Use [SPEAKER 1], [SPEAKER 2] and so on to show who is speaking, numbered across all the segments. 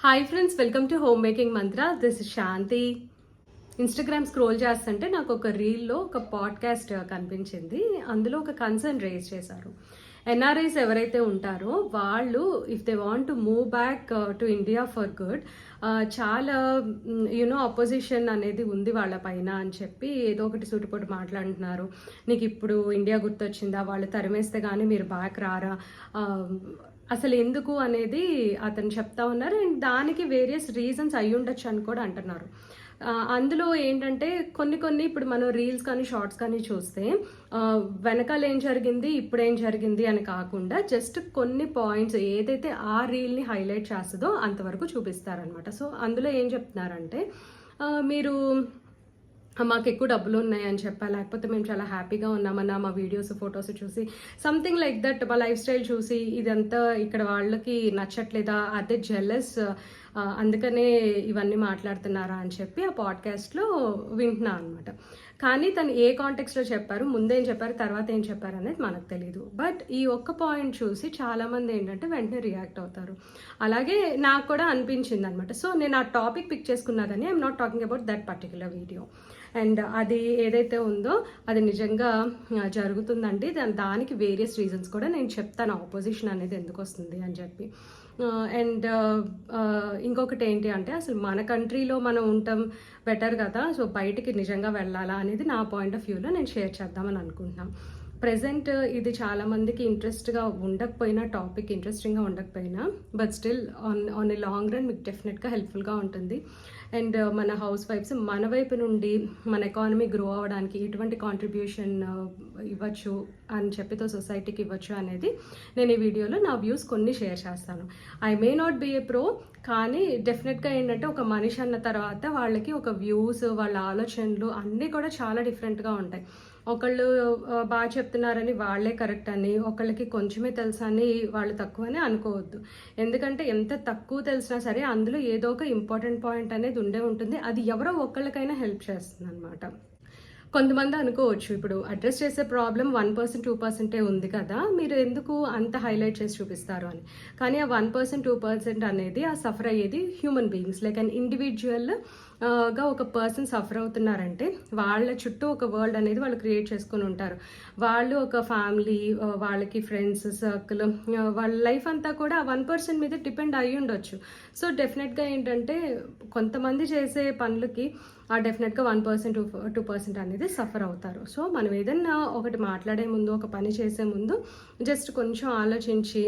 [SPEAKER 1] Hi friends, welcome to home making Mantra. This is Shanti. Instagram scroll చేస్తుంటే నాకు ఒక రీల్లో ఒక పాడ్కాస్ట్ కనిపించింది. అందులో ఒక కన్సర్న్ రేజ్ చేశారు. ఎన్ఆర్ఐస్ ఎవరైతే ఉంటారో వాళ్ళు if they want to move back to India for good, చాలా అపోజిషన్ అనేది ఉంది వాళ్ళ పైన అని చెప్పి ఏదో ఒకటి సూటిపోటు మాట్లాడుతున్నారు. నీకు ఇప్పుడు ఇండియా గుర్తొచ్చిందా, వాళ్ళు తరిమేస్తే కానీ మీరు బ్యాక్ రారా, అసలు ఎందుకు అనేది అతను చెప్తా ఉన్నారు. అండ్ దానికి వేరియస్ రీజన్స్ అయి ఉండొచ్చు అని కూడా అంటున్నారు. అందులో ఏంటంటే కొన్ని ఇప్పుడు మనం రీల్స్ కానీ షార్ట్స్ కానీ చూస్తే వెనకాల ఏం జరిగింది ఇప్పుడు ఏం జరిగింది అని కాకుండా జస్ట్ కొన్ని పాయింట్స్ ఏదైతే ఆ రీల్ని హైలైట్ చేస్తుందో అంతవరకు చూపిస్తారనమాట. సో అందులో ఏం చెప్తున్నారంటే, మీరు మాకు ఎక్కువ డబ్బులు ఉన్నాయని చెప్పా, లేకపోతే మేము చాలా హ్యాపీగా ఉన్నామన్నా మా వీడియోస్ ఫొటోస్ చూసి సంథింగ్ లైక్ దట్, మా లైఫ్ స్టైల్ చూసి ఇదంతా ఇక్కడ వాళ్ళకి నచ్చట్లేదా, అదే జెలస్, అందుకనే ఇవన్నీ మాట్లాడుతున్నారా అని చెప్పి ఆ పాడ్కాస్ట్లో వింటున్నా అనమాట. కానీ తను ఏ కాంటెక్స్లో చెప్పారు, ముందేం చెప్పారు, తర్వాత ఏం చెప్పారు అనేది మనకు తెలియదు. బట్ ఈ ఒక్క పాయింట్ చూసి చాలామంది ఏంటంటే వెంటనే రియాక్ట్ అవుతారు. అలాగే నాకు కూడా అనిపించింది అనమాట. సో నేను ఆ టాపిక్ పిక్ చేసుకున్నా కానీ I'm not talking about that particular video. And అది ఏదైతే ఉందో అది నిజంగా జరుగుతుందండి. దానికి వేరియస్ రీజన్స్ కూడా నేను చెప్తాను, ఆపోజిషన్ అనేది ఎందుకు వస్తుంది అని చెప్పి. అండ్ ఇంకొకటి ఏంటి అంటే, అసలు మన కంట్రీలో మనం ఉండటం బెటర్ కదా, సో బయటికి నిజంగా వెళ్ళాలా అనేది నా పాయింట్ ఆఫ్ వ్యూలో నేను షేర్ చేద్దామని అనుకుంటున్నాను. ప్రెజెంట్ ఇది చాలామందికి ఇంట్రెస్ట్గా ఉండకపోయినా, టాపిక్ ఇంట్రెస్టింగ్గా ఉండకపోయినా, but still on a long run మీకు డెఫినెట్గా హెల్ప్ఫుల్గా ఉంటుంది. అండ్ మన హౌస్ వైఫ్స్ మన వైపు నుండి మన ఎకానమీ గ్రో అవ్వడానికి ఎటువంటి కాంట్రిబ్యూషన్ ఇవ్వచ్చు అని చెప్పితో సొసైటీకి ఇవ్వచ్చు అనేది నేను ఈ వీడియోలో నా వ్యూస్ కొన్ని షేర్ చేస్తాను. I may not be a pro, కానీ డెఫినెట్గా ఏంటంటే ఒక మనిషి అన్న తర్వాత వాళ్ళకి ఒక వ్యూస్, వాళ్ళ ఆలోచనలు అన్నీ కూడా చాలా డిఫరెంట్గా ఉంటాయి. ఒకళ్ళు బాగా చెప్తున్నారని వాళ్ళే కరెక్ట్ అని, ఒకళ్ళకి కొంచెమే తెలుసా అని వాళ్ళు తక్కువ అని అనుకోవద్దు. ఎందుకంటే ఎంత తక్కువ తెలిసినా సరే అందులో ఏదో ఒక ఇంపార్టెంట్ పాయింట్ అనేది ఉండే ఉంటుంది. అది ఎవరో ఒకళ్ళకైనా హెల్ప్ చేస్తుంది అనమాట. కొంతమంది అనుకోవచ్చు, ఇప్పుడు అడ్రస్ చేసే ప్రాబ్లం 1%, 2% ఉంది కదా, మీరు ఎందుకు అంత హైలైట్ చేసి చూపిస్తారు అని. కానీ ఆ 1%, 2% అనేది ఆ సఫర్ అయ్యేది human beings, like an individual గా ఒక పర్సన్ సఫర్ అవుతున్నారంటే వాళ్ళ చుట్టూ ఒక వరల్డ్ అనేది వాళ్ళు క్రియేట్ చేసుకుని ఉంటారు. వాళ్ళు ఒక ఫ్యామిలీ, వాళ్ళకి ఫ్రెండ్స్ సర్కిల్, వాళ్ళ లైఫ్ అంతా కూడా 1% మీద డిపెండ్ అయ్యి ఉండొచ్చు. సో డెఫినెట్గా ఏంటంటే కొంతమంది చేసే పనులకి డెఫినెట్గా 1%, 2% అనేది సఫర్ అవుతారు. సో మనం ఏదన్నా ఒకటి మాట్లాడే ముందు, ఒక పని చేసే ముందు జస్ట్ కొంచెం ఆలోచించి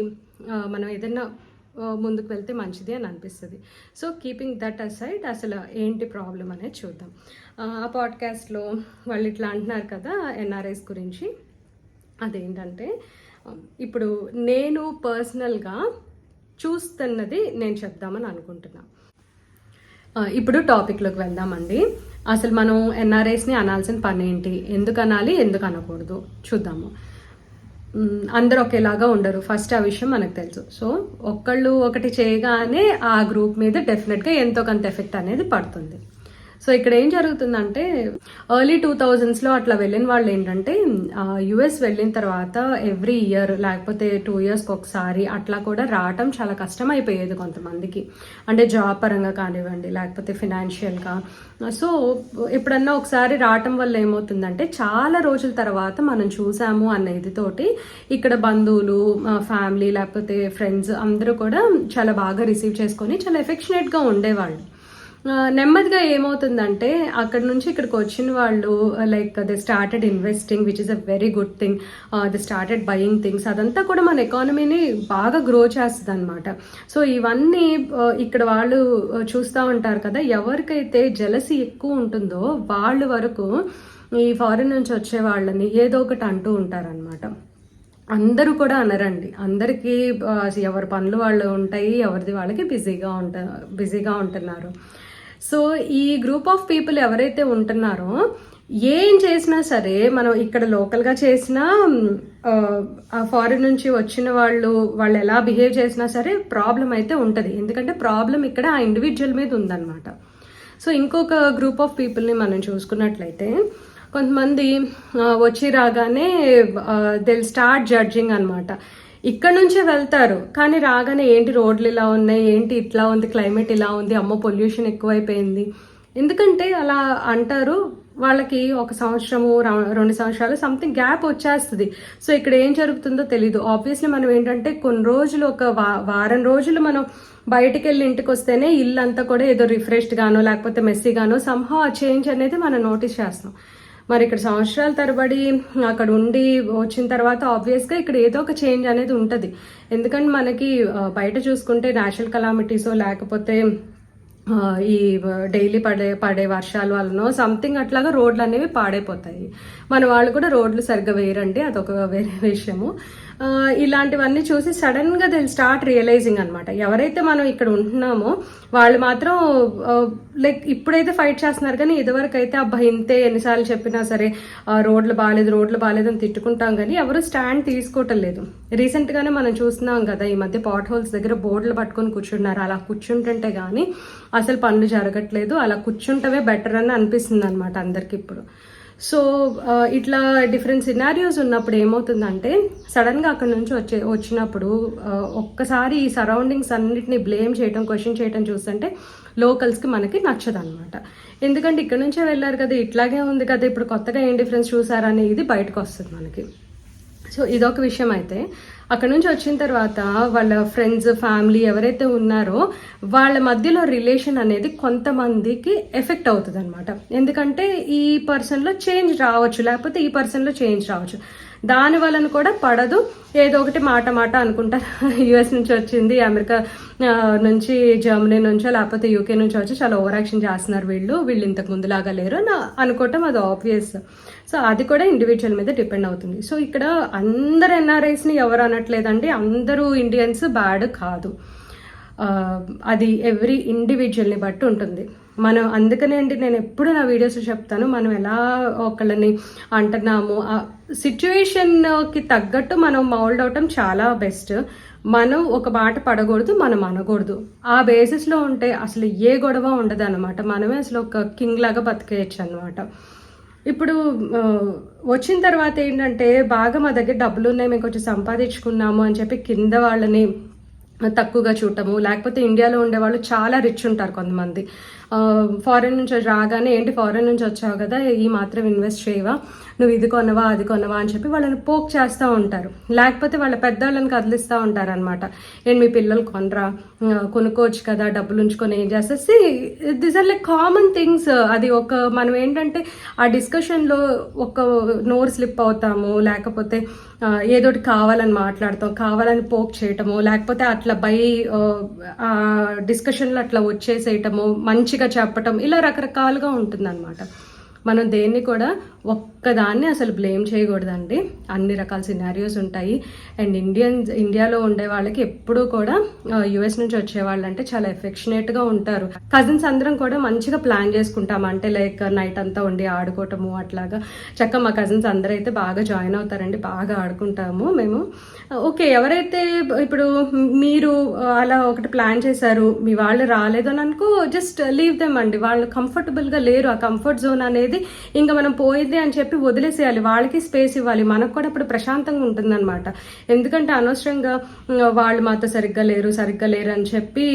[SPEAKER 1] మనం ఏదన్నా ముందుకు వెళ్తే మంచిది అని అనిపిస్తుంది. సో కీపింగ్ దట్ అసైడ్, అసలు ఏంటి ప్రాబ్లం అనేది చూద్దాం. ఆ పాడ్కాస్ట్లో వాళ్ళు ఇట్లా అంటున్నారు కదా ఎన్ఆర్ఐస్ గురించి. అదేంటంటే, ఇప్పుడు నేను పర్సనల్గా చూస్తున్నది నేను చెప్దామని అనుకుంటున్నాను. ఇప్పుడు టాపిక్లోకి వెళ్దామండి. అసలు మనం ఎన్ఆర్ఐస్ని అనాల్సిన పని ఏంటి, ఎందుకు అనాలి, ఎందుకు అనకూడదు చూద్దాము. అందరూ ఒకేలాగా ఉండరు, ఫస్ట్ ఆ విషయం మనకు తెలుసు. సో ఒక్కళ్ళు ఒకటి చేయగానే ఆ గ్రూప్ మీద డెఫినెట్గా ఎంతో కొంత ఎఫెక్ట్ అనేది పడుతుంది. సో ఇక్కడ ఏం జరుగుతుందంటే, ఎర్లీ 2000s అట్లా వెళ్ళిన వాళ్ళు ఏంటంటే యుఎస్ వెళ్ళిన తర్వాత ఎవ్రీ ఇయర్ లేకపోతే 2 yearsకి ఒకసారి అట్లా కూడా రావటం చాలా కష్టం అయిపోయేది కొంతమందికి. అంటే జాబ్ పరంగా కానివ్వండి, లేకపోతే ఫినాన్షియల్గా. సో ఎప్పుడన్నా ఒకసారి రావటం వల్ల ఏమవుతుందంటే, చాలా రోజుల తర్వాత మనం చూసాము అన్న ఇదితోటి ఇక్కడ బంధువులు, ఫ్యామిలీ లేకపోతే ఫ్రెండ్స్ అందరూ కూడా చాలా బాగా రిసీవ్ చేసుకొని చాలా ఎఫెక్షనేట్గా ఉండేవాళ్ళు. నెమ్మదిగా ఏమవుతుందంటే అక్కడ నుంచి ఇక్కడికి వచ్చిన వాళ్ళు like they started investing, which is a very good thing. They started buying things. అదంతా కూడా మన ఎకానమీని బాగా గ్రో చేస్తుంది అనమాట. సో ఇవన్నీ ఇక్కడ వాళ్ళు చూస్తూ ఉంటారు కదా. ఎవరికైతే జెలసీ ఎక్కువ ఉంటుందో వాళ్ళు వరకు ఈ ఫారిన్ నుంచి వచ్చే వాళ్ళని ఏదో ఒకటి అంటూ ఉంటారనమాట. అందరూ కూడా అనరండి, అందరికీ ఎవరి పనులు వాళ్ళు ఉంటాయి, ఎవరిది వాళ్ళకి బిజీగా ఉంటున్నారు. సో ఈ గ్రూప్ ఆఫ్ పీపుల్ ఎవరైతే ఉంటున్నారో ఏం చేసినా సరే, మనం ఇక్కడ లోకల్గా చేసినా ఫారిన్ నుంచి వచ్చిన వాళ్ళు ఎలా బిహేవ్ చేసినా సరే ప్రాబ్లం అయితే ఉంటుంది. ఎందుకంటే ప్రాబ్లం ఇక్కడ ఆ ఇండివిజువల్ మీద ఉందన్నమాట. సో ఇంకొక గ్రూప్ ఆఫ్ పీపుల్ని మనం చూసుకున్నట్లయితే, కొంతమంది వచ్చి రాగానే దే స్టార్ట్ జడ్జింగ్ అనమాట. ఇక్కడ నుంచే వెళ్తారు, కానీ రాగానే ఏంటి రోడ్లు ఇలా ఉన్నాయి, ఏంటి ఇట్లా ఉంది, క్లైమేట్ ఇలా ఉంది, అమ్మో పొల్యూషన్ ఎక్కువైపోయింది. ఎందుకంటే అలా అంటారు. వాళ్ళకి 1 సంవత్సరము 2 సంవత్సరాలు సంథింగ్ గ్యాప్ వచ్చేస్తుంది. సో ఇక్కడ ఏం జరుగుతుందో తెలీదు. ఆబ్వియస్లీ మనం ఏంటంటే కొన్ని రోజులు ఒక వారం రోజులు మనం బయటికి వెళ్ళి ఇంటికి వస్తేనే ఇల్లు అంతా కూడా ఏదో రిఫ్రెష్డ్ గానో లేకపోతే మెస్సీ గానో సంహౌ ఆ చేంజ్ అనేది మనం నోటీస్ చేస్తాం. మరి ఇక్కడ సంవత్సరాల తరబడి అక్కడ ఉండి వచ్చిన తర్వాత ఆబ్వియస్గా ఇక్కడ ఏదో ఒక చేంజ్ అనేది ఉంటుంది. ఎందుకంటే మనకి బయట చూసుకుంటే నేచురల్ కలామిటీసో లేకపోతే ఈ డైలీ పడే వర్షాల వలన సంథింగ్ అట్లాగా రోడ్లు అనేవి పాడైపోతాయి. మన వాళ్ళు కూడా రోడ్లు సరిగ్గా వేయరండి, అదొక వేరే విషయము. ఇలాంటివన్నీ చూసి సడన్గా దే స్టార్ట్ రియలైజింగ్ అనమాట. ఎవరైతే మనం ఇక్కడ ఉంటున్నామో వాళ్ళు మాత్రం లైక్ ఇప్పుడైతే ఫైట్ చేస్తున్నారు, కానీ ఇదివరకు అయితే అబ్బా ఇంతే ఎన్నిసార్లు చెప్పినా సరే రోడ్లు బాగాలేదు అని తిట్టుకుంటాం, కానీ ఎవరు స్టాండ్ తీసుకోవటం లేదు. రీసెంట్గానే మనం చూస్తున్నాం కదా, ఈ మధ్య పాట్ హోల్స్ దగ్గర బోర్డులు పట్టుకొని కూర్చున్నారు. అలా కూర్చుంటుంటే కానీ అసలు పనులు జరగట్లేదు. అలా కూర్చుంటమే బెటర్ అని అనిపిస్తుంది అనమాట అందరికి ఇప్పుడు. సో ఇట్లా డిఫరెంట్ సినారియోస్ ఉన్నప్పుడు ఏమవుతుందంటే సడన్గా అక్కడ నుంచి వచ్చినప్పుడు ఒక్కసారి ఈ సరౌండింగ్స్ అన్నిటిని బ్లేమ్ చేయడం, క్వశ్చన్ చేయడం చూస్తుంటే లోకల్స్కి మనకి నచ్చదనమాట. ఎందుకంటే ఇక్కడ నుంచే వెళ్ళారు కదా, ఇట్లాగే ఉంది కదా, ఇప్పుడు కొత్తగా ఏం డిఫరెన్స్ చూసారనే ఇది బయటకు వస్తుంది మనకి. సో ఇదొక విషయం. అయితే అక్కడ నుంచి వచ్చిన తర్వాత వాళ్ళ ఫ్రెండ్స్, ఫ్యామిలీ ఎవరైతే ఉన్నారో వాళ్ళ మధ్యలో రిలేషన్ అనేది కొంతమందికి ఎఫెక్ట్ అవుతుంది అనమాట. ఎందుకంటే ఈ పర్సన్లో చేంజ్ రావచ్చు, లేకపోతే ఈ పర్సన్లో చేంజ్ రావచ్చు. దాని వలన కూడా పడదు, ఏదో ఒకటి మాట అనుకుంటారు. యుఎస్ నుంచి వచ్చింది, అమెరికా నుంచి, జర్మనీ నుంచో లేకపోతే యూకే నుంచి వచ్చి చాలా ఓవర్ యాక్షన్ చేస్తున్నారు వీళ్ళు ఇంతకు ముందులాగా లేరు అని అనుకోవటం అది ఆబ్వియస్. సో అది కూడా ఇండివిజువల్ మీద డిపెండ్ అవుతుంది. సో ఇక్కడ అందరు ఎన్ఆర్ఐస్ని ఎవరు అనట్లేదండి, అందరూ ఇండియన్స్ బ్యాడ్ కాదు. అది ఎవ్రీ ఇండివిజువల్ని బట్టి ఉంటుంది. మనం అందుకనే అండి నేను ఎప్పుడు నా వీడియోస్లో చెప్తాను, మనం ఎలా ఒకళ్ళని అంటున్నాము ఆ సిచ్యువేషన్కి తగ్గట్టు మనం మౌల్డ్ అవటం చాలా బెస్ట్. మనం ఒక మాట పడకూడదు, మనం అనకూడదు. ఆ బేసిస్లో ఉంటే అసలు ఏ గొడవ ఉండదు అనమాట. మనమే అసలు ఒక కింగ్ లాగా బతికేయచ్చు అనమాట. ఇప్పుడు వచ్చిన తర్వాత ఏంటంటే బాగా మా దగ్గర డబ్బులు ఉన్నాయి, మేము కొంచెం సంపాదించుకున్నాము అని చెప్పి కింద వాళ్ళని తక్కువగా చూడటము, లేకపోతే ఇండియాలో ఉండేవాళ్ళు చాలా రిచ్ ఉంటారు కొంతమంది. ఫారెన్ నుంచి రాగానే ఏంటి ఫారెన్ నుంచి వచ్చావు కదా, ఈ మాత్రం ఇన్వెస్ట్ చేయవా, నువ్వు ఇది కొనవా అది కొనవా అని చెప్పి వాళ్ళని పోక్ చేస్తూ ఉంటారు. లేకపోతే వాళ్ళ పెద్దవాళ్ళని కదిలిస్తూ ఉంటారు అనమాట. ఏంటి మీ పిల్లలు కొనుక్కోవచ్చు కదా, డబ్బులు ఉంచుకొని ఏం చేస్తే this are like common things. అది ఒక మనం ఏంటంటే ఆ డిస్కషన్లో ఒక నోరు స్లిప్ అవుతాము, లేకపోతే ఏదోటి కావాలని మాట్లాడతాం, కావాలని పోక్ చేయటము, లేకపోతే అట్లా డిస్కషన్లో అట్లా వచ్చేసేయటము, మంచిగా చెప్పటం, ఇలా రకరకాలుగా ఉంటుందన్నమాట. మనం దేన్ని కూడా ఒక్కదాన్ని అసలు బ్లేమ్ చేయకూడదండి. అన్ని రకాల సినారియోస్ ఉంటాయి. అండ్ ఇండియాలో ఉండే వాళ్ళకి ఎప్పుడూ కూడా యుఎస్ నుంచి వచ్చే వాళ్ళంటే చాలా ఎఫెక్షనేట్గా ఉంటారు. కజిన్స్ అందరం కూడా మంచిగా ప్లాన్ చేసుకుంటాం, అంటే లైక్ నైట్ అంతా ఉండి ఆడుకోవటము అట్లాగా. చక్కగా మా కజిన్స్ అందరూ అయితే బాగా జాయిన్ అవుతారండి, బాగా ఆడుకుంటాము మేము. ఓకే, ఎవరైతే ఇప్పుడు మీరు అలా ఒకటి ప్లాన్ చేశారు, మీ వాళ్ళు రాలేదు అని అనుకో, జస్ట్ లీవ్ దెమ్ అండి. వాళ్ళు కంఫర్టబుల్గా లేరు, ఆ కంఫర్ట్ జోన్ అనేది ఇంకా మనం పోయింది అని చెప్పి వదిలేసేయాలి. వాళ్ళకి స్పేస్ ఇవ్వాలి, మనకు కూడా ఇప్పుడు ప్రశాంతంగా ఉంటుందన్నమాట. ఎందుకంటే అనవసరంగా వాళ్ళు మాతో సరిగ్గా లేరు అని చెప్పి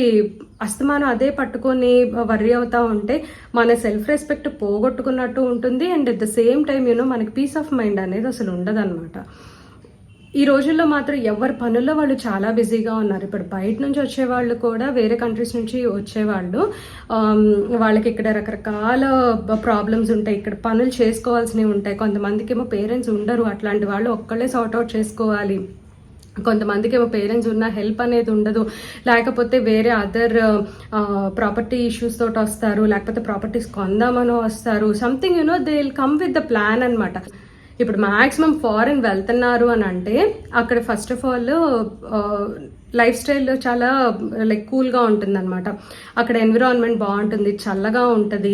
[SPEAKER 1] అస్తమానం అదే పట్టుకొని వర్రీ అవుతా ఉంటే మన సెల్ఫ్ రెస్పెక్ట్ పోగొట్టుకున్నట్టు ఉంటుంది. And at the same time మనకి పీస్ ఆఫ్ మైండ్ అనేది అసలు ఉండదన్నమాట. ఈ రోజుల్లో మాత్రం ఎవరి పనుల్లో వాళ్ళు చాలా బిజీగా ఉన్నారు. ఇప్పుడు బయట నుంచి వచ్చేవాళ్ళు కూడా, వేరే కంట్రీస్ నుంచి వచ్చేవాళ్ళు, వాళ్ళకి ఇక్కడ రకరకాల ప్రాబ్లమ్స్ ఉంటాయి, ఇక్కడ పనులు చేసుకోవాల్సినవి ఉంటాయి. కొంతమందికి ఏమో పేరెంట్స్ ఉండరు, అట్లాంటి వాళ్ళు ఒక్కళ్ళే సార్ట్అవుట్ చేసుకోవాలి. కొంతమందికి ఏమో పేరెంట్స్ ఉన్న హెల్ప్ అనేది ఉండదు, లేకపోతే వేరే అదర్ ప్రాపర్టీ ఇష్యూస్ తోటి వస్తారు, లేకపోతే ప్రాపర్టీస్ కొందామని వస్తారు. Something they will come with the plan అనమాట. ఇప్పుడు మ్యాక్సిమం ఫారెన్ వెళ్తున్నారు అని అంటే అక్కడ first of all life style చాలా లైక్ కూల్గా ఉంటుందన్నమాట. అక్కడ ఎన్విరాన్మెంట్ బాగుంటుంది, చల్లగా ఉంటుంది,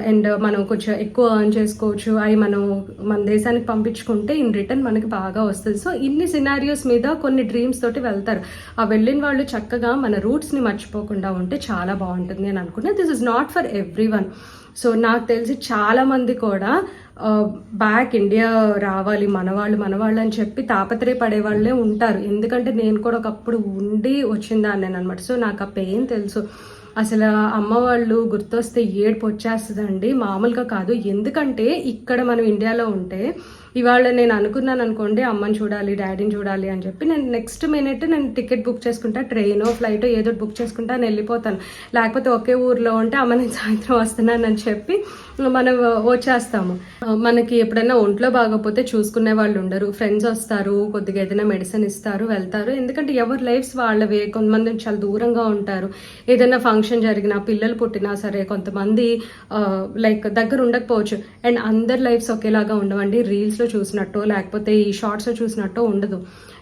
[SPEAKER 1] అండ్ మనం కొంచెం ఎక్కువ ఎర్న్ చేసుకోవచ్చు. అవి మనం మన దేశానికి పంపించుకుంటే ఇన్ రిటర్న్ మనకి బాగా వస్తుంది. సో ఇన్ని సినారియోస్ మీద కొన్ని డ్రీమ్స్ తోటి వెళ్తారు. ఆ వెళ్ళిన వాళ్ళు చక్కగా మన రూట్స్ని మర్చిపోకుండా ఉంటే చాలా బాగుంటుంది అని అనుకున్నా. This is not for every one. So నాకు తెలిసి చాలామంది కూడా బ్యాక్ ఇండియా రావాలి మనవాళ్ళు అని చెప్పి తాపత్రయపడే వాళ్ళే ఉంటారు. ఎందుకంటే నేను కూడా ఒకప్పుడు ఉండి వచ్చిందాన్ని అనమాట. సో నాకు ఆ పెయిన్ తెలుసు. అసలు అమ్మ వాళ్ళు గుర్తొస్తే ఏడుపు వచ్చేస్తుందండి, మామూలుగా కాదు. ఎందుకంటే ఇక్కడ మనం ఇండియాలో ఉంటే ఇవాళ నేను అనుకున్నాను అనుకోండి, అమ్మని చూడాలి, డాడీని చూడాలి అని చెప్పి నేను నెక్స్ట్ మినిట్ నేను టికెట్ బుక్ చేసుకుంటా, ట్రైనో ఫ్లైటో ఏదో బుక్ చేసుకుంటా, నేను వెళ్ళిపోతాను. లేకపోతే ఒకే ఊర్లో ఉంటే అమ్మ నేను సాయంత్రం వస్తున్నానని చెప్పి మనం వచ్చేస్తాము. మనకి ఎప్పుడైనా ఒంట్లో బాగోకపోతే చూసుకునే వాళ్ళు ఉండరు, ఫ్రెండ్స్ వస్తారు, కొద్దిగా ఏదైనా మెడిసిన్ ఇస్తారు, వెళ్తారు. ఎందుకంటే ఎవరి లైఫ్స్ వాళ్ళవే. కొంతమంది చాలా దూరంగా ఉంటారు. ఏదైనా ఫంక్షన్ జరిగినా, పిల్లలు పుట్టినా సరే కొంతమంది లైక్ దగ్గర ఉండకపోవచ్చు. అండ్ అందరి లైఫ్స్ ఒకేలాగా ఉండవండి. రీల్స్లో చూసినట్టు లేకపోతే ఈ షార్ట్స్లో చూసినట్టు ఉండదు.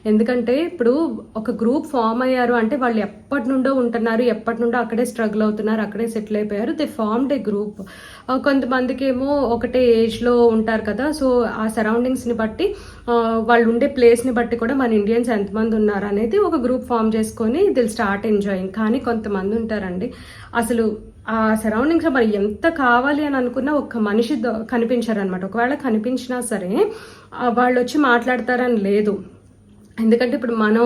[SPEAKER 1] ఎందుకంటే ఇప్పుడు ఒక గ్రూప్ ఫామ్ అయ్యారు అంటే వాళ్ళు ఎప్పటి నుండో ఉంటున్నారు, ఎప్పటి నుండో అక్కడే స్ట్రగుల్ అవుతున్నారు, అక్కడే సెటిల్ అయిపోయారు. They formed A group. కొంతమందికి ఏమో ఒకటే ఏజ్లో ఉంటారు కదా. సో ఆ సరౌండింగ్స్ని బట్టి, వాళ్ళు ఉండే ప్లేస్ని బట్టి కూడా మన ఇండియన్స్ ఎంతమంది ఉన్నారు అనేది ఒక గ్రూప్ ఫామ్ చేసుకొని దిల్ స్టార్ట్ ఎంజాయింగ్. కానీ కొంతమంది ఉంటారండి, అసలు ఆ సరౌండింగ్స్లో మరి ఎంత కావాలి అని అనుకున్నా ఒక్క మనిషి కనిపించారనమాట. ఒకవేళ కనిపించినా సరే వాళ్ళు వచ్చి మాట్లాడతారని లేదు. ఎందుకంటే ఇప్పుడు మనం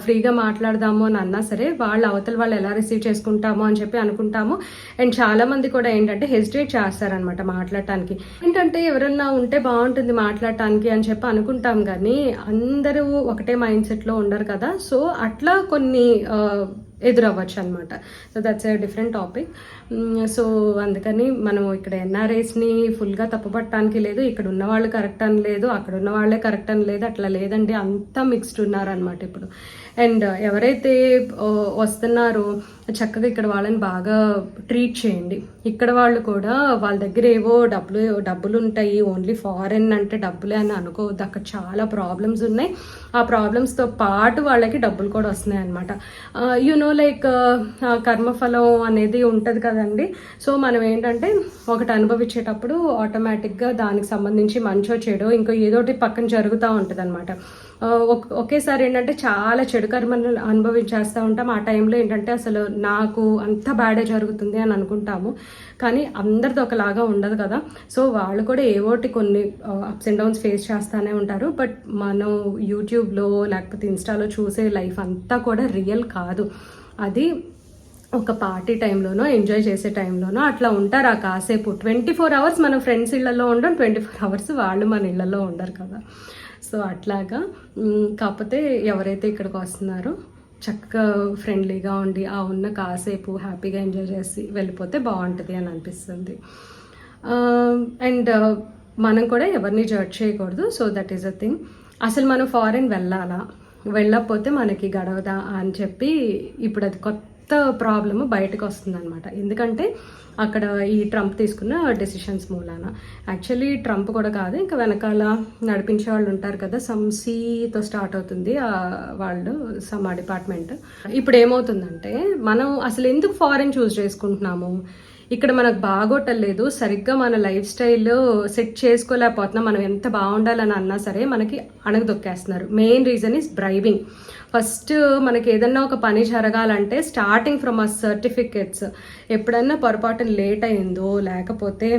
[SPEAKER 1] ఫ్రీగా మాట్లాడదాము అని అన్నా సరే వాళ్ళ అవతల వాళ్ళు ఎలా రిసీవ్ చేసుకుంటామో అని చెప్పి అనుకుంటాము. అండ్ చాలా మంది కూడా ఏంటంటే హెసిటేట్ చేస్తారనమాట మాట్లాడటానికి. ఏంటంటే ఎవరన్నా ఉంటే బాగుంటుంది మాట్లాడటానికి అని చెప్పి అనుకుంటాం, కానీ అందరూ ఒకటే మైండ్ సెట్లో ఉండరు కదా. సో అట్లా కొన్ని ఎదురవ్వచ్చు అనమాట. So that's a different topic. So అందుకని మనం ఇక్కడ ఎన్ఆర్ఐస్ని ఫుల్గా తప్పుపట్టడానికి లేదు. ఇక్కడ ఉన్న వాళ్ళు కరెక్ట్ అని లేదు, అక్కడ ఉన్న వాళ్ళే కరెక్ట్ అని లేదు, అట్లా లేదండి. అంతా మిక్స్డ్ ఉన్నారనమాట ఇప్పుడు. అండ్ ఎవరైతే వస్తున్నారో చక్కగా ఇక్కడ వాళ్ళని బాగా ట్రీట్ చేయండి. ఇక్కడ వాళ్ళు కూడా వాళ్ళ దగ్గర ఏవో డబ్బులు ఉంటాయి, ఓన్లీ ఫారెన్ అంటే డబ్బులే అని అనుకోవద్దు. అక్కడ చాలా ప్రాబ్లమ్స్ ఉన్నాయి. ఆ ప్రాబ్లమ్స్తో పాటు వాళ్ళకి డబ్బులు కూడా వస్తున్నాయి అనమాట. లైక్ కర్మఫలం అనేది ఉంటుంది కదండి. సో మనం ఏంటంటే ఒకటి అనుభవించేటప్పుడు ఆటోమేటిక్గా దానికి సంబంధించి మంచో చెడో ఇంకో ఏదోటి పక్కన జరుగుతూ ఉంటుంది అనమాట. ఒకేసారి ఏంటంటే చాలా చెడు కర్మను అనుభవించేస్తూ ఉంటాం. ఆ టైంలో ఏంటంటే అసలు నాకు అంత బ్యాడే జరుగుతుంది అని అనుకుంటాము, కానీ అందరిది ఒకలాగా ఉండదు కదా. సో వాళ్ళు కూడా ఏవోటి కొన్ని అప్స్ అండ్ డౌన్స్ ఫేస్ చేస్తూనే ఉంటారు. బట్ మనం యూట్యూబ్లో లేకపోతే ఇన్స్టాలో చూసే లైఫ్ అంతా కూడా రియల్ కాదు. అది ఒక పార్టీ టైంలోనో ఎంజాయ్ చేసే టైంలోనో అట్లా ఉంటారు. ఆ కాసేపు 24 hours మనం ఫ్రెండ్స్ ఇళ్లలో ఉండం, 24 hours వాళ్ళు మన ఇళ్లలో ఉండరు కదా. సో అట్లాగా. కాకపోతే ఎవరైతే ఇక్కడికి వస్తున్నారో చక్కగా ఫ్రెండ్లీగా ఉండి ఆ ఉన్న కాసేపు హ్యాపీగా ఎంజాయ్ చేసి వెళ్ళిపోతే బాగుంటుంది అని అనిపిస్తుంది. అండ్ మనం కూడా ఎవరిని జడ్జ్ చేయకూడదు. So that is a thing. అసలు మనం ఫారెన్ వెళ్ళకపోతే మనకి గడవదా అని చెప్పి ఇప్పుడు అది కొత్త ప్రాబ్లమ్ బయటకు వస్తుందన్నమాట. ఎందుకంటే అక్కడ ఈ ట్రంప్ తీసుకున్న డెసిషన్స్ మూలాన. యాక్చువల్లీ ట్రంప్ కూడా కాదు, ఇంకా వెనకాల నడిపించే వాళ్ళు ఉంటారు కదా, సంసీతో స్టార్ట్ అవుతుంది వాళ్ళు ఆ డిపార్ట్మెంట్. ఇప్పుడు ఏమవుతుందంటే మనం అసలు ఎందుకు ఫారెన్ చూస్ చేసుకుంటున్నాము, ఇక్కడ మనకు బాగోటలేదు, సరిగ్గా మన లైఫ్ స్టైల్ సెట్ చేసుకోలేకపోతున్నాం, మనం ఎంత బాగుండాలని అన్నా సరే మనకి అణగదొక్కేస్తున్నారు. Main reason is bribing. First మనకి ఏదన్నా ఒక పని జరగాలంటే స్టార్టింగ్ ఫ్రమ్ ఆ సర్టిఫికెట్స్, ఎప్పుడన్నా పొరపాటున లేట్ అయిందో లేకపోతే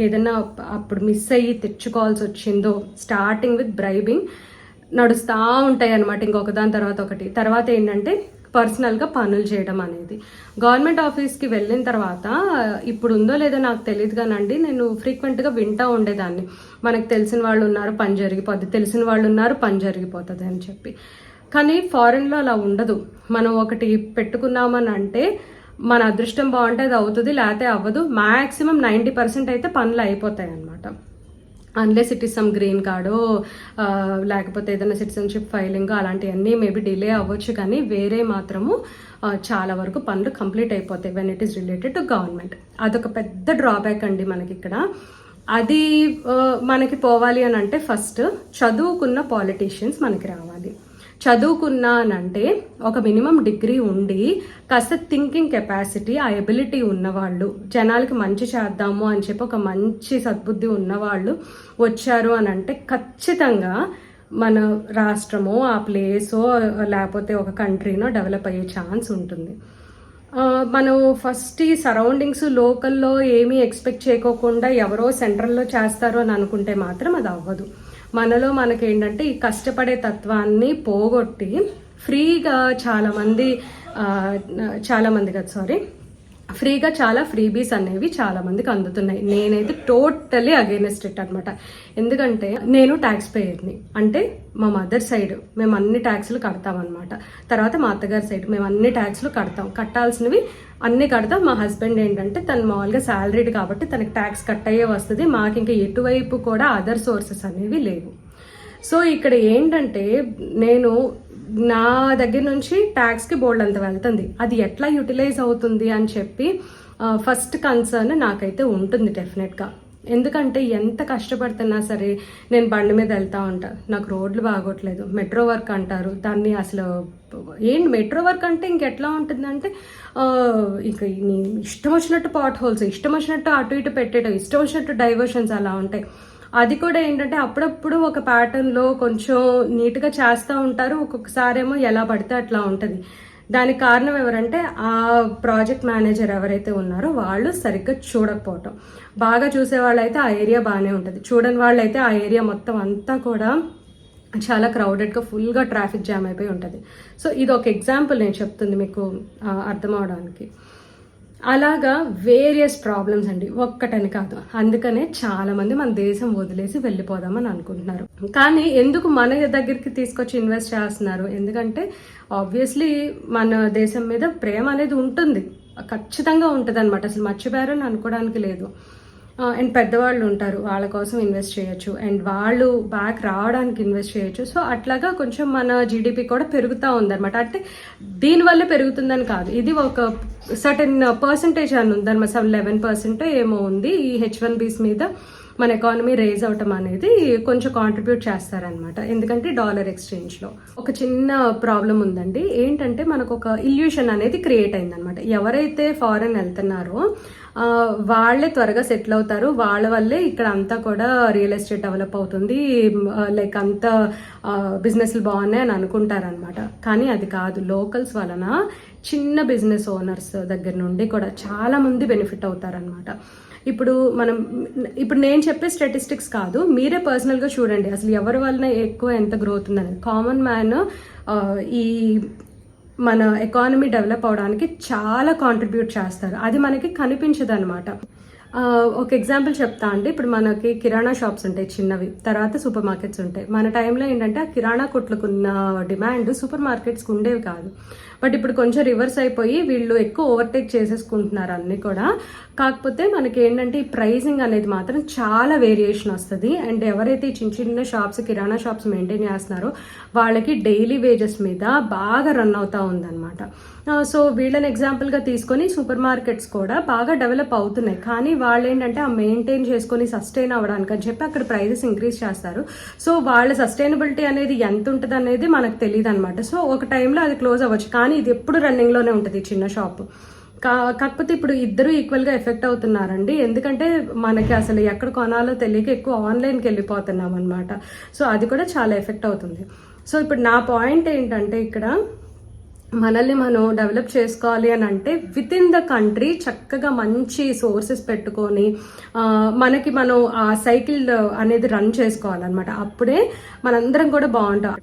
[SPEAKER 1] ఏదన్నా అప్పుడు మిస్ అయ్యి తెచ్చుకోవాల్సి వచ్చిందో, స్టార్టింగ్ విత్ బ్రైబింగ్ నడుస్తూ ఉంటాయి అన్నమాట. ఇంకొక దాని తర్వాత ఒకటి. తర్వాత ఏంటంటే పర్సనల్గా పనులు చేయడం అనేది. గవర్నమెంట్ ఆఫీస్కి వెళ్ళిన తర్వాత ఇప్పుడు ఉందో లేదో నాకు తెలియదు కానండి, నేను ఫ్రీక్వెంట్గా వింటూ ఉండేదాన్ని, మనకు తెలిసిన వాళ్ళు ఉన్నారు పని జరిగిపోద్ది, తెలిసిన వాళ్ళు ఉన్నారు పని జరిగిపోతుంది అని చెప్పి. కానీ ఫారెన్లో అలా ఉండదు. మనం ఒకటి పెట్టుకున్నామని అంటే మన అదృష్టం బాగుంటే అది అవుతుంది, లేకపోతే అవ్వదు. మ్యాక్సిమం 90% అయితే పనులు అయిపోతాయి అన్నమాట. Unless it is some green కార్డో లేకపోతే ఏదైనా సిటిజన్షిప్ ఫైలింగ్ అలాంటివన్నీ మేబీ డిలే అవ్వచ్చు, కానీ వేరే మాత్రము చాలా వరకు పనులు కంప్లీట్ అయిపోతాయి when it is related to government. అదొక పెద్ద డ్రాబ్యాక్ అండి మనకి ఇక్కడ. అది మనకి పోవాలి అని అంటే ఫస్ట్ చదువుకున్న పాలిటీషియన్స్ మనకి రావాలి. చదువుకున్నా అని అంటే ఒక మినిమం డిగ్రీ ఉండి కాస్త థింకింగ్ కెపాసిటీ, ఆ ఎబిలిటీ ఉన్నవాళ్ళు, జనాలకి మంచి చేద్దాము అని చెప్పి ఒక మంచి సద్బుద్ధి ఉన్నవాళ్ళు వచ్చారు అని అంటే ఖచ్చితంగా మన రాష్ట్రమో ఆ ప్లేసో లేకపోతే ఒక కంట్రీనో డెవలప్ అయ్యే ఛాన్స్ ఉంటుంది. మనం ఫస్ట్ ఈ సరౌండింగ్స్ లోకల్లో ఏమీ ఎక్స్పెక్ట్ చేయకోకుండా ఎవరో సెంట్రల్లో చేస్తారు అని అనుకుంటే మాత్రం అది అవ్వదు. మనలో మనకేంటంటే ఈ కష్టపడే తత్వాన్ని పోగొట్టి ఫ్రీగా ఫ్రీగా చాలా ఫ్రీబీస్ అనేవి చాలా మందికి అందుతున్నాయి. నేనైతే టోటలీ అగైనెస్ట్ ఇట్ అనమాట. ఎందుకంటే నేను ట్యాక్స్ పేయర్ని, అంటే మా మదర్ సైడ్ మేము అన్ని ట్యాక్స్లు కడతామన్నమాట. తర్వాత మా అత్తగారి సైడ్ మేము అన్ని ట్యాక్స్లు కట్టాల్సినవి అన్ని కడతాం. మా హస్బెండ్ ఏంటంటే తను మామూలుగా శాలరీడ్ కాబట్టి తనకి ట్యాక్స్ కట్ అయ్యే వస్తుంది. మాకు ఇంకా ఎటువైపు కూడా అదర్ సోర్సెస్ అనేవి లేవు. సో ఇక్కడ ఏంటంటే నేను నా దగ్గర నుంచి ట్యాక్స్కి బోల్డ్ అంత వెళ్తుంది, అది ఎట్లా యూటిలైజ్ అవుతుంది అని చెప్పి ఫస్ట్ కన్సర్న్ నాకైతే ఉంటుంది డెఫినెట్గా. ఎందుకంటే ఎంత కష్టపడుతున్నా సరే నేను బండి మీద వెళ్తా ఉంటా, నాకు రోడ్లు బాగోట్లేదు, మెట్రో వర్క్ అంటారు దాన్ని. అసలు ఏంటి మెట్రో వర్క్ అంటే ఇంకెట్లా ఉంటుందంటే ఇక ఇష్టం వచ్చినట్టు పాట్ హోల్స్, ఇష్టం వచ్చినట్టు అటు ఇటు పెట్టేయడం, ఇష్టం వచ్చినట్టు డైవర్షన్స్ అలా ఉంటాయి. అది కూడా ఏంటంటే అప్పుడప్పుడు ఒక ప్యాటర్న్లో కొంచెం నీట్గా చేస్తూ ఉంటారు, ఒక్కొక్కసారి ఏమో ఎలా పడితే అట్లా ఉంటుంది. దానికి కారణం ఎవరంటే ఆ ప్రాజెక్ట్ మేనేజర్ ఎవరైతే ఉన్నారో వాళ్ళు సరిగ్గా చూడకపోవటం. బాగా చూసే వాళ్ళైతే ఆ ఏరియా బాగానే ఉంటుంది, చూడని వాళ్ళైతే ఆ ఏరియా మొత్తం అంతా కూడా చాలా క్రౌడెడ్గా ఫుల్గా ట్రాఫిక్ జామ్ అయిపోయి ఉంటుంది. సో ఇది ఒక ఎగ్జాంపుల్ నేను చెప్తుంది మీకు అర్థం అవడానికి. అలాగా వేరియస్ ప్రాబ్లమ్స్ అండి, ఒక్కటని కాదు. అందుకనే చాలా మంది మన దేశం వదిలేసి వెళ్ళిపోదామని అనుకుంటున్నారు. కానీ ఎందుకు మన దగ్గరికి తీసుకొచ్చి ఇన్వెస్ట్ చేస్తున్నారు? ఎందుకంటే ఆబ్వియస్లీ మన దేశం మీద ప్రేమ అనేది ఉంటుంది, ఖచ్చితంగా ఉంటుంది అనమాట. అసలు మర్చిపోయారని అనుకోవడానికి లేదు. అండ్ పెద్దవాళ్ళు ఉంటారు, వాళ్ళ కోసం ఇన్వెస్ట్ చేయొచ్చు, అండ్ వాళ్ళు బ్యాక్ రావడానికి ఇన్వెస్ట్ చేయొచ్చు. సో అట్లాగా కొంచెం మన జీడిపి కూడా పెరుగుతూ ఉందన్నమాట. అంటే దీనివల్లే పెరుగుతుందని కాదు, ఇది ఒక సర్టెన్ పర్సంటేజ్ అని ఉందన్నమాట. 11% ఏమో ఉంది ఈ H1Bs మీద మన ఎకానమీ రేజ్ అవటం అనేది కొంచెం కాంట్రిబ్యూట్ చేస్తారనమాట. ఎందుకంటే డాలర్ ఎక్స్చేంజ్లో ఒక చిన్న ప్రాబ్లం ఉందండి. ఏంటంటే మనకు ఒక ఇల్యూషన్ అనేది క్రియేట్ అయిందనమాట. ఎవరైతే ఫారెన్ వెళ్తున్నారో వాళ్ళే త్వరగా సెటిల్ అవుతారు, వాళ్ళ వల్లే ఇక్కడ అంతా కూడా రియల్ ఎస్టేట్ డెవలప్ అవుతుంది, లైక్ అంతా బిజినెస్లు బాగున్నాయి అని అనుకుంటారనమాట. కానీ అది కాదు. లోకల్స్ వలన చిన్న బిజినెస్ ఓనర్స్ దగ్గర నుండి కూడా చాలా మంది బెనిఫిట్ అవుతారనమాట. ఇప్పుడు నేను చెప్పే స్టాటిస్టిక్స్ కాదు, మీరే పర్సనల్గా చూడండి అసలు ఎవరి వలన ఎక్కువ ఎంత గ్రోత్ ఉందనేది. కామన్ మ్యాన్ ఈ మన ఎకానమీ డెవలప్ అవడానికి చాలా కాంట్రిబ్యూట్ చేస్తారు, అది మనకి కనిపించదు అనమాట. ఒక ఎగ్జాంపుల్ చెప్తా అండి. ఇప్పుడు మనకి కిరాణా షాప్స్ ఉంటాయి చిన్నవి, తర్వాత సూపర్ మార్కెట్స్ ఉంటాయి. మన టైంలో ఏంటంటే ఆ కిరాణా కొట్లకు ఉన్న డిమాండ్ సూపర్ మార్కెట్స్కి ఉండేవి కాదు. బట్ ఇప్పుడు కొంచెం రివర్స్ అయిపోయి వీళ్ళు ఎక్కువ ఓవర్టేక్ చేసేసుకుంటున్నారు అన్నీ కూడా. కాకపోతే మనకి ఏంటంటే ఈ ప్రైసింగ్ అనేది మాత్రం చాలా వేరియేషన్ వస్తుంది. అండ్ ఎవరైతే ఈ చిన్న చిన్న షాప్స్ కిరాణా షాప్స్ మెయింటైన్ చేస్తున్నారో వాళ్ళకి డైలీ వేజెస్ మీద బాగా రన్ అవుతా ఉందన్నమాట. సో వీళ్ళని ఎగ్జాంపుల్గా తీసుకొని సూపర్ మార్కెట్స్ కూడా బాగా డెవలప్ అవుతున్నాయి. కానీ వాళ్ళు ఏంటంటే ఆ మెయింటైన్ చేసుకొని సస్టైన్ అవ్వడానికి అని చెప్పి అక్కడ ప్రైజెస్ ఇంక్రీజ్ చేస్తారు. సో వాళ్ళ సస్టైనబిలిటీ అనేది ఎంత ఉంటుంది అనేది మనకు తెలియదు అనమాట. సో ఒక టైంలో అది క్లోజ్ అవ్వచ్చు, కానీ ఇది ఎప్పుడు రన్నింగ్లోనే ఉంటుంది చిన్న షాప్. కాకపోతే ఇప్పుడు ఇద్దరు ఈక్వల్గా ఎఫెక్ట్ అవుతున్నారండి. ఎందుకంటే మనకి అసలు ఎక్కడ కొనాలో తెలియక ఎక్కువ ఆన్లైన్కి వెళ్ళిపోతున్నాం అనమాట. సో అది కూడా చాలా ఎఫెక్ట్ అవుతుంది. సో ఇప్పుడు నా పాయింట్ ఏంటంటే ఇక్కడ మనల్ని మనం డెవలప్ చేసుకోవాలి అని అంటే విత్ ఇన్ ద కంట్రీ చక్కగా మంచి సోర్సెస్ పెట్టుకొని మనకి మనం ఆ సైకిల్ అనేది రన్ చేసుకోవాలన్నమాట. అప్పుడే మనందరం కూడా బాగుంటాం.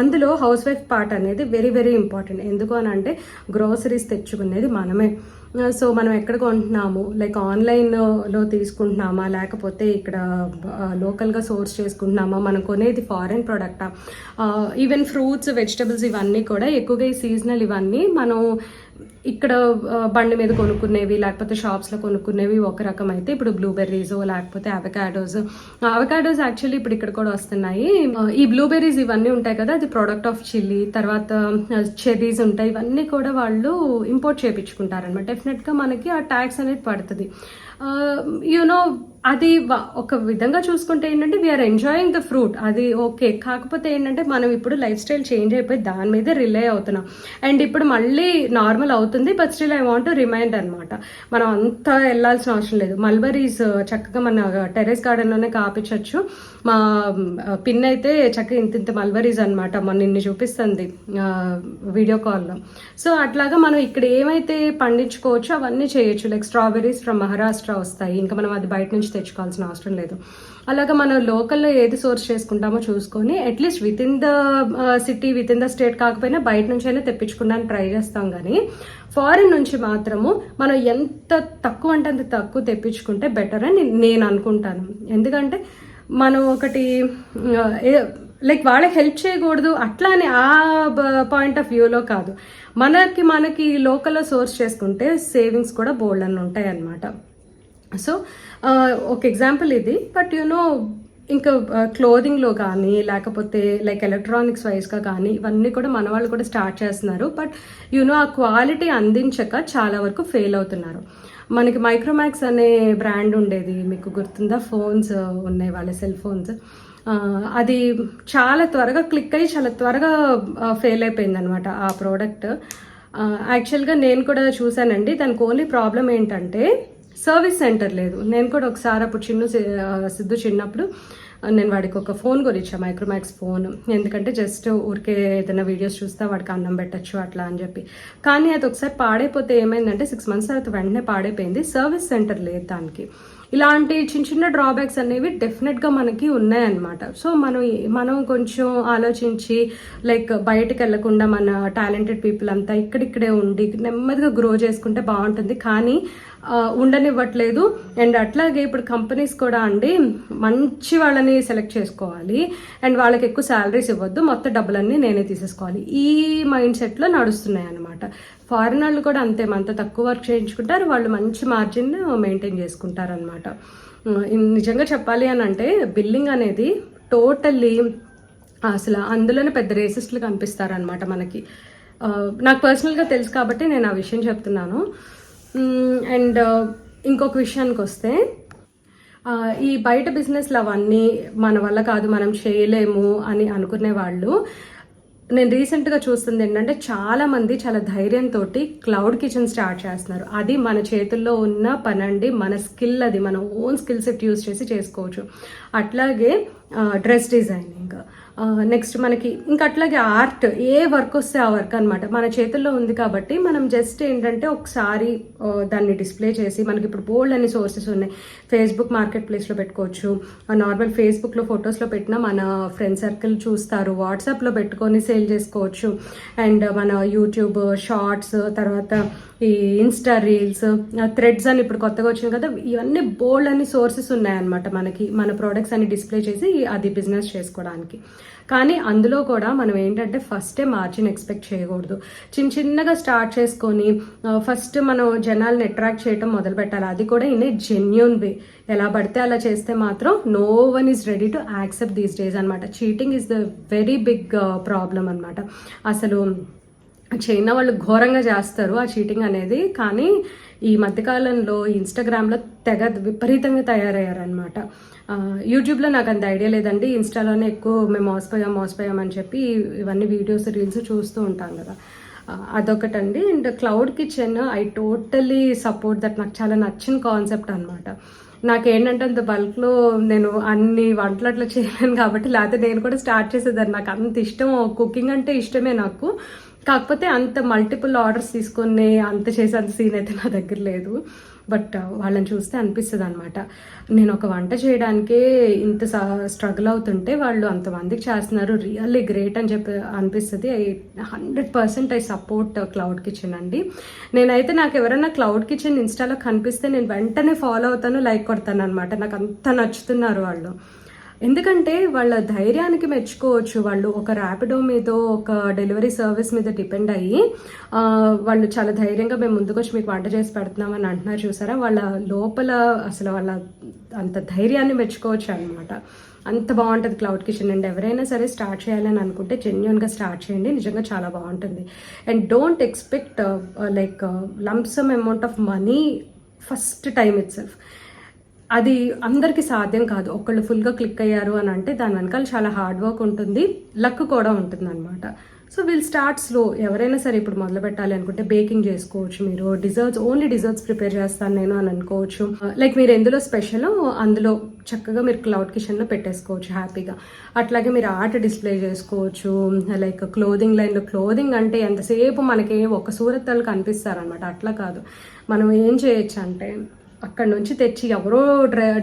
[SPEAKER 1] అందులో హౌస్ వైఫ్ పార్ట్ అనేది వెరీ వెరీ ఇంపార్టెంట్. ఎందుకు అని అంటే గ్రోసరీస్ తెచ్చుకునేది మనమే. సో మనం ఎక్కడ కొంటున్నాము, లైక్ ఆన్లైన్లో తీసుకుంటున్నామా లేకపోతే ఇక్కడ లోకల్గా సోర్స్ చేసుకుంటున్నామా, మనం కొనేది ఫారెన్ ప్రోడక్టా, ఈవెన్ ఫ్రూట్స్ వెజిటబుల్స్ ఇవన్నీ కూడా ఎక్కువగా ఈ సీజనల్ ఇవన్నీ మనం ఇక్కడ బండి మీద కొనుక్కునేవి లేకపోతే షాప్స్లో కొనుక్కునేవి ఒక రకం అయితే, ఇప్పుడు బ్లూబెర్రీస్ లేకపోతే అవకాడోస్ యాక్చువల్లీ ఇప్పుడు ఇక్కడ కూడా వస్తున్నాయి. ఈ బ్లూబెర్రీస్ ఇవన్నీ ఉంటాయి కదా, అది ప్రోడక్ట్ ఆఫ్ చిల్లీ. తర్వాత చెర్రీస్ ఉంటాయి, ఇవన్నీ కూడా వాళ్ళు ఇంపోర్ట్ చేయించుకుంటారనమాట. డెఫినెట్గా మనకి ఆ ట్యాక్స్ అనేది పడుతుంది. యూనో అది ఒక విధంగా చూసుకుంటే ఏంటంటే వీఆర్ ఎంజాయింగ్ ద ఫ్రూట్, అది ఓకే. కాకపోతే ఏంటంటే మనం ఇప్పుడు లైఫ్ స్టైల్ చేంజ్ అయిపోయి దాని మీద రిలే అవుతున్నాం. అండ్ ఇప్పుడు మళ్ళీ నార్మల్ ఇన్వాల్వ్ అవుతుంది, but still I want to remind అనమాట. మనం అంతా వెళ్ళాల్సిన అవసరం లేదు. మల్బరీస్ చక్కగా మన టెర్రస్ గార్డెన్లోనే కాపించవచ్చు. మా పిన్ అయితే చక్కగా ఇంత మల్బరీస్ అనమాట, మొన్న ఇన్ని చూపిస్తుంది వీడియో కాల్లో. సో అట్లాగా మనం ఇక్కడ ఏమైతే పండించుకోవచ్చో అవన్నీ చేయొచ్చు. లైక్ స్ట్రాబెర్రీస్ ఫ్రమ్ మహారాష్ట్ర వస్తాయి, ఇంకా మనం అది బయట నుంచి తెచ్చుకోవాల్సిన అవసరం లేదు. అలాగా మనం లోకల్లో ఏది సోర్స్ చేసుకుంటామో చూసుకొని at least with in the city, with in the state కాకపోయినా బయట నుంచి అయినా తెప్పించుకోవడానికి ట్రై చేస్తాం. కానీ ఫారిన్ నుంచి మాత్రము మనం ఎంత తక్కువ అంటే అంత తక్కువ తెప్పించుకుంటే బెటర్ అని నేను అనుకుంటాను. ఎందుకంటే మనం ఒకటి లైక్ వాళ్ళకి హెల్ప్ చేయకూడదు అట్లా అని ఆ పాయింట్ ఆఫ్ వ్యూలో కాదు. మనకి లోకల్లో సోర్స్ చేసుకుంటే సేవింగ్స్ కూడా బోల్డ్ అని ఉంటాయి అన్నమాట. సో ఒక ఎగ్జాంపుల్ ఇది. బట్ ఇంకా క్లోదింగ్లో కానీ లేకపోతే లైక్ ఎలక్ట్రానిక్స్ వైజ్గా కానీ ఇవన్నీ కూడా మన వాళ్ళు కూడా స్టార్ట్ చేస్తున్నారు. బట్ ఆ క్వాలిటీ అందించక చాలా వరకు ఫెయిల్ అవుతున్నారు. మనకి మైక్రోమాక్స్ అనే బ్రాండ్ ఉండేది, మీకు గుర్తుందా? ఫోన్స్ ఉన్నాయి, వాళ్ళ సెల్ ఫోన్స్. అది చాలా త్వరగా క్లిక్ అయ్యి చాలా త్వరగా ఫెయిల్ అయిపోయింది అనమాట ఆ ప్రోడక్ట్. యాక్చువల్గా నేను కూడా చూశానండి. దానికి ఓన్లీ ప్రాబ్లం ఏంటంటే సర్వీస్ సెంటర్ లేదు. నేను కూడా ఒకసారి అప్పుడు సిద్ధు చిన్నప్పుడు నేను వాడికి ఒక ఫోన్ కొనిచ్చాను, మైక్రోమాక్స్ ఫోన్. ఎందుకంటే జస్ట్ ఊరికే ఏదైనా వీడియోస్ చూస్తే వాడికి అన్నం పెట్టచ్చు అట్లా అని చెప్పి. కానీ అది ఒకసారి పాడైపోతే ఏమైందంటే 6 months తర్వాత వెంటనే పాడైపోయింది. సర్వీస్ సెంటర్ లేదు దానికి. ఇలాంటి చిన్న డ్రాబ్యాక్స్ అనేవి డెఫినెట్గా మనకి ఉన్నాయన్నమాట. సో మనం కొంచెం ఆలోచించి లైక్ బయటకు వెళ్లకుండా మన టాలెంటెడ్ పీపుల్ అంతా ఇక్కడిక్కడే ఉండి నెమ్మదిగా గ్రో చేసుకుంటే బాగుంటుంది. కానీ ఉండనివ్వట్లేదు. అండ్ అట్లాగే ఇప్పుడు కంపెనీస్ కూడా అండి మంచి వాళ్ళని సెలెక్ట్ చేసుకోవాలి అండ్ వాళ్ళకి ఎక్కువ శాలరీస్ ఇవ్వద్దు, మొత్తం డబ్బులన్నీ నేనే తీసేసుకోవాలి, ఈ మైండ్ సెట్లో నడుస్తున్నాయి అనమాట. ఫారిన్ వాళ్ళు కూడా అంతే, మనతో తక్కువ వర్క్ చేయించుకుంటారు, వాళ్ళు మంచి మార్జిన్ మెయింటైన్ చేసుకుంటారు అనమాట. నిజంగా చెప్పాలి అని అంటే బిల్లింగ్ అనేది టోటల్లీ అసలు అందులోనే పెద్ద రేసిస్టులు కనిపిస్తారనమాట మనకి. నాకు పర్సనల్గా తెలుసు కాబట్టి నేను ఆ విషయం చెప్తున్నాను. అండ్ ఇంకొక విషయానికి వస్తే ఈ బయట బిజినెస్లు అవన్నీ మన వల్ల కాదు, మనం చేయలేము అని అనుకునే వాళ్ళు, నేను రీసెంట్గా చూస్తుంది ఏంటంటే చాలా మంది చాలా ధైర్యంతో క్లౌడ్ కిచెన్ స్టార్ట్ చేస్తున్నారు. అది మన చేతుల్లో ఉన్న పని అండి, మన స్కిల్, అది మన ఓన్ స్కిల్ సెట్ యూజ్ చేసి చేసుకోవచ్చు. అట్లాగే డ్రెస్ డిజైనింగ్, నెక్స్ట్ మనకి ఇంకా అట్లాగే ఆర్ట్, ఏ వర్క్ వస్తే ఆ వర్క్ అనమాట మన చేతుల్లో ఉంది. కాబట్టి మనం జస్ట్ ఏంటంటే ఒకసారి దాన్ని డిస్ప్లే చేసి, మనకి ఇప్పుడు బోల్డ్ అనే సోర్సెస్ ఉన్నాయి. ఫేస్బుక్ మార్కెట్ ప్లేస్లో పెట్టుకోవచ్చు, నార్మల్ ఫేస్బుక్లో ఫొటోస్లో పెట్టినా మన ఫ్రెండ్ సర్కిల్ చూస్తారు, వాట్సాప్లో పెట్టుకొని సేల్ చేసుకోవచ్చు. అండ్ మన యూట్యూబ్ షార్ట్స్, తర్వాత ఈ ఇన్స్టా రీల్స్, థ్రెడ్స్ అని ఇప్పుడు కొత్తగా వచ్చింది కదా, ఇవన్నీ బోల్డ్ అని సోర్సెస్ ఉన్నాయన్నమాట మనకి, మన ప్రోడక్ట్స్ అని డిస్ప్లే చేసి అది బిజినెస్ చేసుకోవడానికి. కానీ అందులో కూడా మనం ఏంటంటే ఫస్టే మార్జిన్ ఎక్స్పెక్ట్ చేయకూడదు. చిన్నగా స్టార్ట్ చేసుకొని ఫస్ట్ మనం జనాల్ని అట్రాక్ట్ చేయడం మొదలు పెట్టాలి, అది కూడా ఇన్ ఏ జెన్యూన్ వే. ఎలా పడితే అలా చేస్తే మాత్రం no one is ready to accept these days అనమాట. Cheating is the very big problem అనమాట. అసలు చైనా వాళ్ళు ఘోరంగా చేస్తారు ఆ చీటింగ్ అనేది. కానీ ఈ మధ్యకాలంలో ఇన్స్టాగ్రామ్లో తెగ విపరీతంగా తయారయ్యారనమాట. యూట్యూబ్లో నాకు అంత ఐడియా లేదండి, ఇన్స్టాలోనే ఎక్కువ మేము మోసపోయాం అని చెప్పి ఇవన్నీ వీడియోస్ రీల్స్ చూస్తూ ఉంటాం కదా, అదొకటండి. And cloud kitchen I totally support that. నాకు చాలా నచ్చిన కాన్సెప్ట్ అనమాట. నాకేంటంటే అంత బల్క్లో నేను అన్ని వంటలు అట్లా చేయలేను కాబట్టి, లేకపోతే నేను కూడా స్టార్ట్ చేసేదాన్ని. నాకు అంత ఇష్టం, కుకింగ్ అంటే ఇష్టమే నాకు. కాకపోతే అంత మల్టిపుల్ ఆర్డర్స్ తీసుకొని అంత చేసేంత సీన్ అయితే నా దగ్గర లేదు. బట్ వాళ్ళని చూస్తే అనిపిస్తుంది అనమాట, నేను ఒక వంట చేయడానికే ఇంత స్ట్రగుల్ అవుతుంటే వాళ్ళు అంతమందికి చేస్తున్నారు, రియల్లీ గ్రేట్ అని చెప్పి అనిపిస్తుంది. 100% ఐ సపోర్ట్ క్లౌడ్ కిచెన్ అండి. నేనైతే నాకు ఎవరైనా క్లౌడ్ కిచెన్ ఇన్స్టాలో కనిపిస్తే నేను వెంటనే ఫాలో అవుతాను, లైక్ కొడతాను అనమాట. నాకు అంత నచ్చుతున్నారు వాళ్ళు. ఎందుకంటే వాళ్ళ ధైర్యానికి మెచ్చుకోవచ్చు. వాళ్ళు ఒక ర్యాపిడో మీద, ఒక డెలివరీ సర్వీస్ మీద డిపెండ్ అయ్యి వాళ్ళు చాలా ధైర్యంగా మేము ముందుకు వచ్చి మీకు వంట చేసి పెడుతున్నామని అంటున్నారు చూసారా. వాళ్ళ లోపల అసలు వాళ్ళ అంత ధైర్యాన్ని మెచ్చుకోవచ్చు అనమాట. అంత బాగుంటుంది క్లౌడ్ కిచెన్. అండ్ ఎవరైనా సరే స్టార్ట్ చేయాలని అనుకుంటే జెన్యూన్గా స్టార్ట్ చేయండి, నిజంగా చాలా బాగుంటుంది. And don't expect like lump sum amount of money first time it self. అది అందరికీ సాధ్యం కాదు. ఒకళ్ళు ఫుల్గా క్లిక్ అయ్యారు అని అంటే దాని వెనకాల చాలా హార్డ్ వర్క్ ఉంటుంది, లక్ కూడా ఉంటుంది అనమాట. So will start slow. ఎవరైనా సరే ఇప్పుడు మొదలు పెట్టాలి అనుకుంటే బేకింగ్ చేసుకోవచ్చు, మీరు ఓన్లీ డిజర్ట్స్ ప్రిపేర్ చేస్తాను నేను అని అనుకోవచ్చు. లైక్ మీరు ఎందులో స్పెషల్ అందులో చక్కగా మీరు క్లౌడ్ కిచెన్లో పెట్టేసుకోవచ్చు హ్యాపీగా. అట్లాగే మీరు ఆర్ట్ డిస్ప్లే చేసుకోవచ్చు. లైక్ క్లోదింగ్ లైన్లో, క్లోదింగ్ అంటే ఎంతసేపు మనకి ఒక సూరత్తలు కనిపిస్తారనమాట, అట్లా కాదు. మనం ఏం చేయొచ్చు అంటే అక్కడ నుంచి తెచ్చి ఎవరో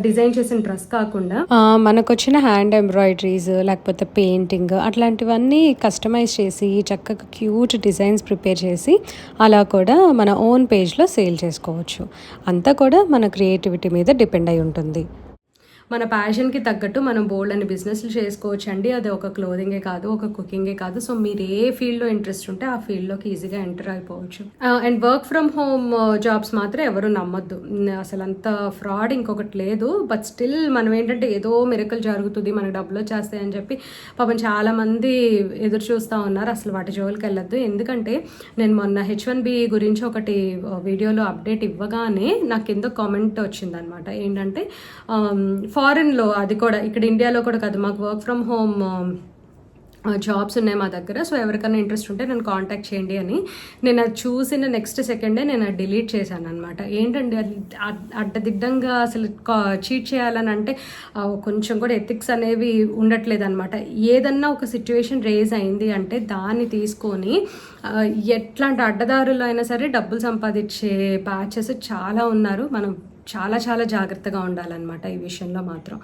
[SPEAKER 1] డిజైన్ చేసిన డ్రెస్ కాకుండా మనకు వచ్చిన హ్యాండ్ ఎంబ్రాయిడరీస్ లేకపోతే పెయింటింగ్ అట్లాంటివన్నీ కస్టమైజ్ చేసి చక్కగా క్యూట్ డిజైన్స్ ప్రిపేర్ చేసి అలా కూడా మన ఓన్ పేజ్లో సేల్ చేసుకోవచ్చు. అంతా కూడా మన క్రియేటివిటీ మీద డిపెండ్ అయి ఉంటుంది. మన ప్యాషన్కి తగ్గట్టు మనం బోల్డ్ అని బిజినెస్లు చేసుకోవచ్చు అండి. అది ఒక క్లోదింగే కాదు, ఒక కుకింగే కాదు. సో మీరు ఏ ఫీల్డ్లో ఇంట్రెస్ట్ ఉంటే ఆ ఫీల్డ్లోకి ఈజీగా ఎంటర్ అయిపోవచ్చు. And work from home jobs మాత్రం ఎవరు నమ్మొద్దు, అసలు అంత ఫ్రాడ్ ఇంకొకటి లేదు. బట్ స్టిల్ మనం ఏంటంటే ఏదో మిరకల్ జరుగుతుంది, మనకు డబ్బులు వచ్చేస్తాయి అని చెప్పి పాపం చాలామంది ఎదురు చూస్తూ ఉన్నారు. అసలు వాటి జోలికి వెళ్ళొద్దు. ఎందుకంటే నేను మొన్న H1B గురించి ఒకటి వీడియోలో అప్డేట్ ఇవ్వగానే నాకు కింద కామెంట్ వచ్చిందనమాట. ఏంటంటే ఫారిన్లో, అది కూడా ఇక్కడ ఇండియాలో కూడా కాదు, మాకు వర్క్ ఫ్రమ్ హోమ్ జాబ్స్ ఉన్నాయి మా దగ్గర, సో ఎవరికైనా ఇంట్రెస్ట్ ఉంటే నన్ను కాంటాక్ట్ చేయండి అని. నేను అది చూసిన నెక్స్ట్ సెకండే నేను అది డిలీట్ చేశాను అనమాట. ఏంటంటే అది అడ్డదిడ్డంగా అసలు చీట్ చేయాలని అంటే కొంచెం కూడా ఎథిక్స్ అనేవి ఉండట్లేదు అనమాట. ఏదన్నా ఒక సిచ్యువేషన్ రేజ్ అయింది అంటే దాన్ని తీసుకొని ఎట్లాంటి అడ్డదారులు అయినా సరే డబ్బులు సంపాదించే బ్యాచెస్ చాలా ఉన్నారు. మనం చాలా చాలా జాగ్రత్తగా ఉండాలన్నమాట ఈ విషయంలో మాత్రం.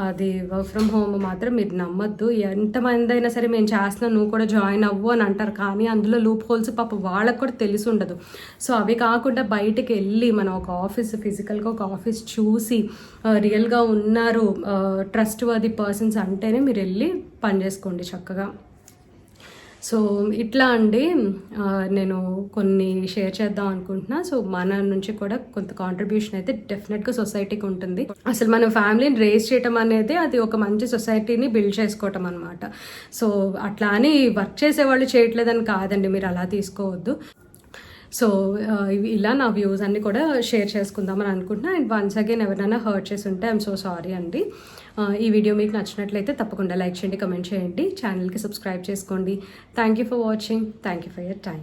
[SPEAKER 1] అది వర్క్ ఫ్రమ్ హోమ్ మాత్రం మీరు నమ్మొద్దు. ఎంతమంది అయినా సరే మేము చేస్తున్నాం, నువ్వు కూడా జాయిన్ అవ్వు అని అంటారు, కానీ అందులో లూప్ హోల్స్ పాప వాళ్ళకు కూడా తెలిసి ఉండదు. సో అవి కాకుండా బయటికి వెళ్ళి మనం ఒక ఆఫీస్, ఫిజికల్గా ఒక ఆఫీస్ చూసి రియల్గా ఉన్నారు ట్రస్ట్ వర్ది పర్సన్స్ అంటేనే మీరు వెళ్ళి పని చేసుకోండి చక్కగా. సో ఇట్లా అండి నేను కొన్ని షేర్ చేద్దాం అనుకుంటున్నా. సో మన నుంచి కూడా కొంత కాంట్రిబ్యూషన్ అయితే డెఫినెట్గా సొసైటీకి ఉంటుంది. అసలు మన ఫ్యామిలీని రేస్ చేయటం అనేది అది ఒక మంచి సొసైటీని బిల్డ్ చేసుకోవటం అనమాట. సో అట్లా అని వర్క్ చేసేవాళ్ళు చేయట్లేదని కాదండి, మీరు అలా తీసుకోవద్దు. సో ఇలా నా వ్యూస్ అన్నీ కూడా షేర్ చేసుకుందామని అనుకుంటున్నా. అండ్ వన్స్ అగైన్ ఎవరైనా హర్ట్ చేసి ఉంటే ఐఎమ్ సో సారీ అండి. ఈ వీడియో మీకు నచ్చినట్లయితే తప్పకుండా లైక్ చేయండి, కమెంట్ చేయండి, ఛానల్కి సబ్స్క్రైబ్ చేసుకోండి. Thank you for watching. Thank you for your time.